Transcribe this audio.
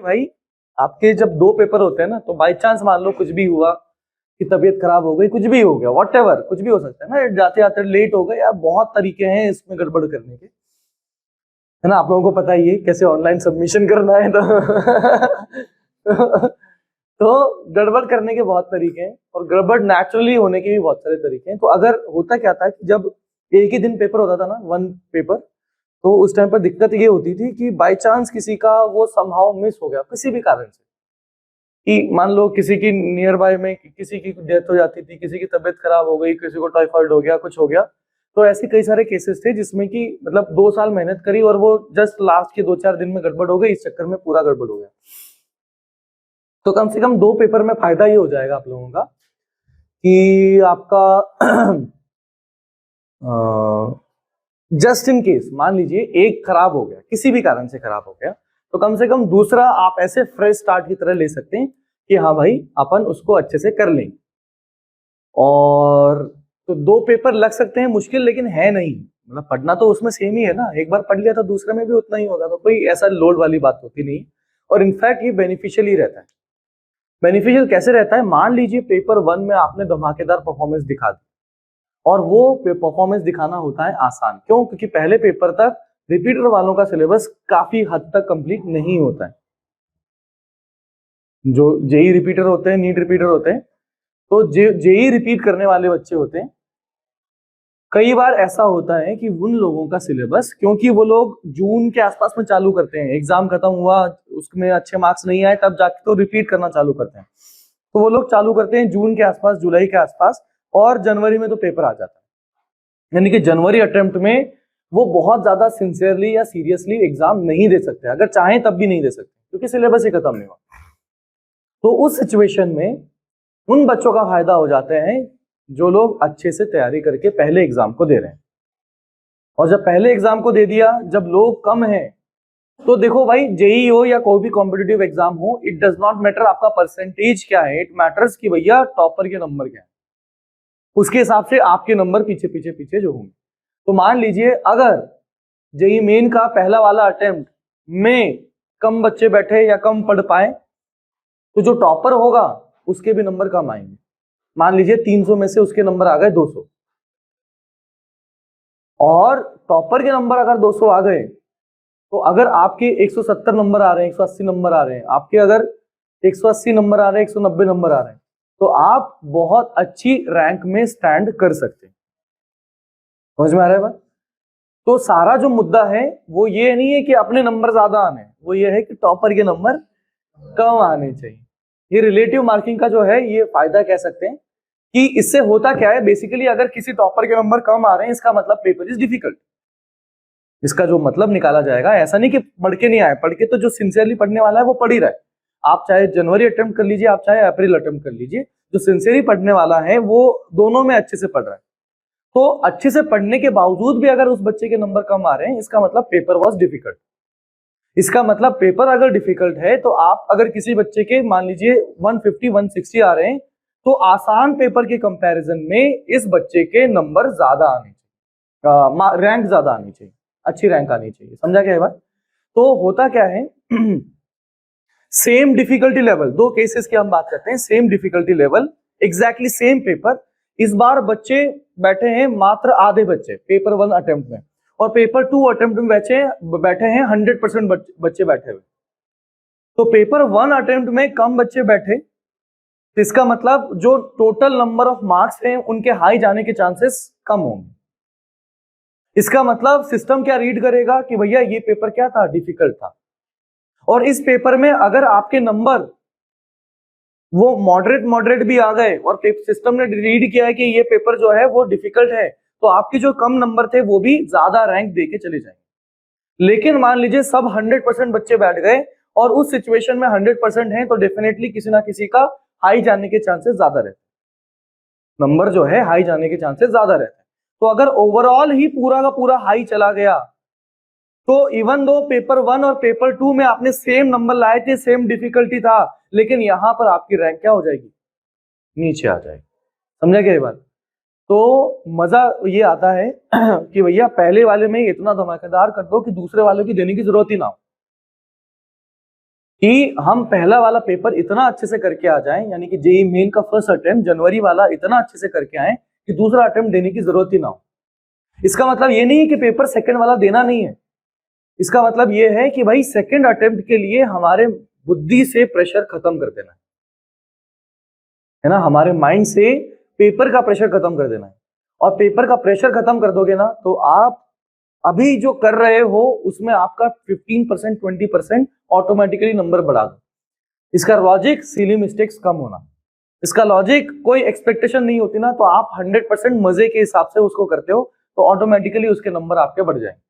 भाई आपके जब 2 पेपर होते हैं ना, तो बाई चांस मान लो कुछ भी हुआ कि तबीयत खराब हो गई, कुछ भी हो गया, व्हाटएवर, कुछ भी हो सकता है ना, जाते जाते लेट हो गए यार, बहुत तरीके हैं इसमें गड़बड़ करने के, है ना। आप लोगों को पता ही है कैसे ऑनलाइन सबमिशन करना है, तो गड़बड़ करने के बहुत तरीके हैं और गड़बड़ नेचुरली होने के भी बहुत सारे तरीके हैं। तो अगर होता क्या था कि जब एक ही दिन पेपर होता था ना, 1 पेपर, तो उस टाइम पर दिक्कत ये होती थी कि बाय चांस किसी का वो समहाउ मिस हो गया किसी भी कारण से, कि मान लो किसी की नियर बाय में किसी की डेथ हो जाती थी, किसी की तबीयत खराब हो गई, किसी को टाइफाइड हो गया, कुछ हो गया, तो ऐसे कई सारे केसेस थे जिसमें कि मतलब 2 साल मेहनत करी और वो जस्ट लास्ट के 2-4 दिन में गड़बड़ हो गई, इस चक्कर में पूरा गड़बड़ हो गया। तो कम से कम 2 पेपर में फायदा ये हो जाएगा आप लोगों का कि आपका जस्ट इन केस मान लीजिए एक खराब हो गया, किसी भी कारण से खराब हो गया, तो कम से कम दूसरा आप ऐसे फ्रेश स्टार्ट की तरह ले सकते हैं कि हाँ भाई अपन उसको अच्छे से कर लेंगे। और तो 2 पेपर लग सकते हैं मुश्किल, लेकिन है नहीं, मतलब पढ़ना तो उसमें सेम ही है ना, एक बार पढ़ लिया तो दूसरे में भी उतना ही होगा, तो कोई ऐसा लोड वाली बात होती नहीं। और इनफैक्ट ये बेनिफिशियल ही रहता है। बेनिफिशियल कैसे रहता है, मान लीजिए पेपर 1 में आपने धमाकेदार परफॉर्मेंस दिखा दी, और वो परफॉर्मेंस दिखाना होता है आसान, क्यों? क्योंकि पहले पेपर तक रिपीटर वालों का सिलेबस काफी हद तक कंप्लीट नहीं होता है। जो जेई रिपीटर होते हैं, नीट रिपीटर होते हैं, तो जेई रिपीट करने वाले बच्चे होते हैं, कई बार ऐसा होता है कि उन लोगों का सिलेबस, क्योंकि वो लोग जून के आसपास में चालू करते हैं, एग्जाम खत्म हुआ उसमें अच्छे मार्क्स नहीं आए तब जाके तो रिपीट करना चालू करते हैं, तो वो लोग चालू करते हैं जून के आसपास, जुलाई के आसपास, और जनवरी में तो पेपर आ जाता है। यानी कि जनवरी अटेम्प्ट में वो बहुत ज्यादा सिंसियरली या सीरियसली एग्जाम नहीं दे सकते, अगर चाहें तब भी नहीं दे सकते, क्योंकि सिलेबस ही खत्म नहीं हुआ। तो उस सिचुएशन में उन बच्चों का फायदा हो जाते हैं जो लोग अच्छे से तैयारी करके पहले एग्जाम को दे रहे हैं। और जब पहले एग्जाम को दे दिया, जब लोग कम हैं, तो देखो भाई जेई हो या कोई भी कॉम्पिटिटिव एग्जाम हो, इट डज नॉट मैटर आपका परसेंटेज क्या है, इट मैटर्स कि भैया टॉपर के नंबर क्या है, उसके हिसाब से आपके नंबर पीछे पीछे पीछे जो होंगे। तो मान लीजिए अगर जेई मेन का पहला वाला अटेम्प्ट में कम बच्चे बैठे या कम पढ़ पाए, तो जो टॉपर होगा उसके भी नंबर कम आएंगे। मान लीजिए 300 में से उसके नंबर आ गए 200, और टॉपर के नंबर अगर 200 आ गए, तो अगर आपके 170 नंबर आ रहे हैं, 180 नंबर आ रहे हैं, आपके अगर 180 नंबर आ रहे हैं, 190 नंबर आ रहे हैं, तो आप बहुत अच्छी रैंक में स्टैंड कर सकते हैं। समझ में आ रहा है बात? तो सारा जो मुद्दा है वो ये नहीं है कि अपने नंबर ज्यादा आने, वो ये है कि टॉपर के नंबर कम आने चाहिए। ये रिलेटिव मार्किंग का जो है ये फायदा कह सकते हैं कि इससे होता क्या है, बेसिकली अगर किसी टॉपर के नंबर कम आ रहे हैं, इसका मतलब पेपर इज डिफिकल्ट। इसका जो मतलब निकाला जाएगा, ऐसा नहीं कि पढ़ के नहीं आए, पढ़ के तो जो सिंसियरली पढ़ने वाला है वो पढ़ ही रहा है। आप चाहे जनवरी अटेम्प्ट कर लीजिए, आप चाहे अप्रैल अटेम्प्ट कर लीजिए, जो सिंसियरली पढ़ने वाला है वो दोनों में अच्छे से पढ़ रहा है। तो अच्छे से पढ़ने के बावजूद भी अगर उस बच्चे के नंबर कम आ रहे हैं, इसका मतलब पेपर वॉज डिफिकल्ट। इसका मतलब पेपर अगर डिफिकल्ट है, तो आप अगर किसी बच्चे के मान लीजिए 150-160 आ रहे हैं, तो आसान पेपर के कंपैरिजन में इस बच्चे के नंबर ज्यादा आने चाहिए, रैंक ज्यादा आनी चाहिए, अच्छी रैंक आनी चाहिए। समझा क्या है बात? तो होता क्या है, सेम डिफिकल्टी लेवल, 2 केसेस की हम बात करते हैं, same difficulty level, exactly same paper, इस बार बच्चे बैठे हैं मात्र आधे बच्चे पेपर 1 अटेम्प्ट में, और पेपर 2 अटेम्प्ट में बैठे हैं 100% बच्चे बैठे हुए। तो पेपर 1 अटेम्प्ट में कम बच्चे बैठे, तो इसका मतलब जो टोटल नंबर ऑफ मार्क्स हैं उनके हाई जाने के चांसेस कम होंगे। इसका मतलब सिस्टम क्या रीड करेगा कि भैया ये पेपर क्या था, डिफिकल्ट था, और इस पेपर में अगर आपके नंबर वो मॉडरेट भी आ गए और सिस्टम ने रीड किया है कि ये पेपर जो है वो डिफिकल्ट है, तो आपके जो कम नंबर थे वो भी ज्यादा रैंक देके चले जाएंगे। लेकिन मान लीजिए सब 100% बच्चे बैठ गए और उस सिचुएशन में 100% है, तो डेफिनेटली किसी ना किसी का हाई जाने के चांसेस ज्यादा रहते, नंबर जो है हाई जाने के चांसेस ज्यादा रहते हैं। तो अगर ओवरऑल ही पूरा का पूरा हाई चला गया, तो इवन दो पेपर 1 और पेपर 2 में आपने सेम नंबर लाए थे, सेम डिफिकल्टी था, लेकिन यहां पर आपकी रैंक क्या हो जाएगी, नीचे आ जाएगी। समझा क्या ये बात? तो मजा ये आता है कि भैया पहले वाले में इतना धमाकेदार कर दो कि दूसरे वाले की देने की जरूरत ही ना हो, कि हम पहला वाला पेपर इतना अच्छे से करके आ जाएं, यानी कि जेईई मेन का फर्स्ट अटेम्प्ट जनवरी वाला इतना अच्छे से करके आए कि दूसरा अटेम्प्ट देने की जरूरत ही ना हो। इसका मतलब ये नहीं है कि पेपर सेकंड वाला देना नहीं है, इसका मतलब ये है कि भाई सेकंड अटेम्प्ट के लिए हमारे बुद्धि से प्रेशर खत्म कर देना है ना, हमारे माइंड से पेपर का प्रेशर खत्म कर देना है। और पेपर का प्रेशर खत्म कर दोगे ना तो आप अभी जो कर रहे हो उसमें आपका 15% 20% ऑटोमेटिकली नंबर बढ़ा दो। इसका लॉजिक सिली मिस्टेक्स कम होना, इसका लॉजिक कोई एक्सपेक्टेशन नहीं होती ना, तो आप 100% मजे के हिसाब से उसको करते हो तो ऑटोमेटिकली उसके नंबर आपके बढ़ जाएंगे।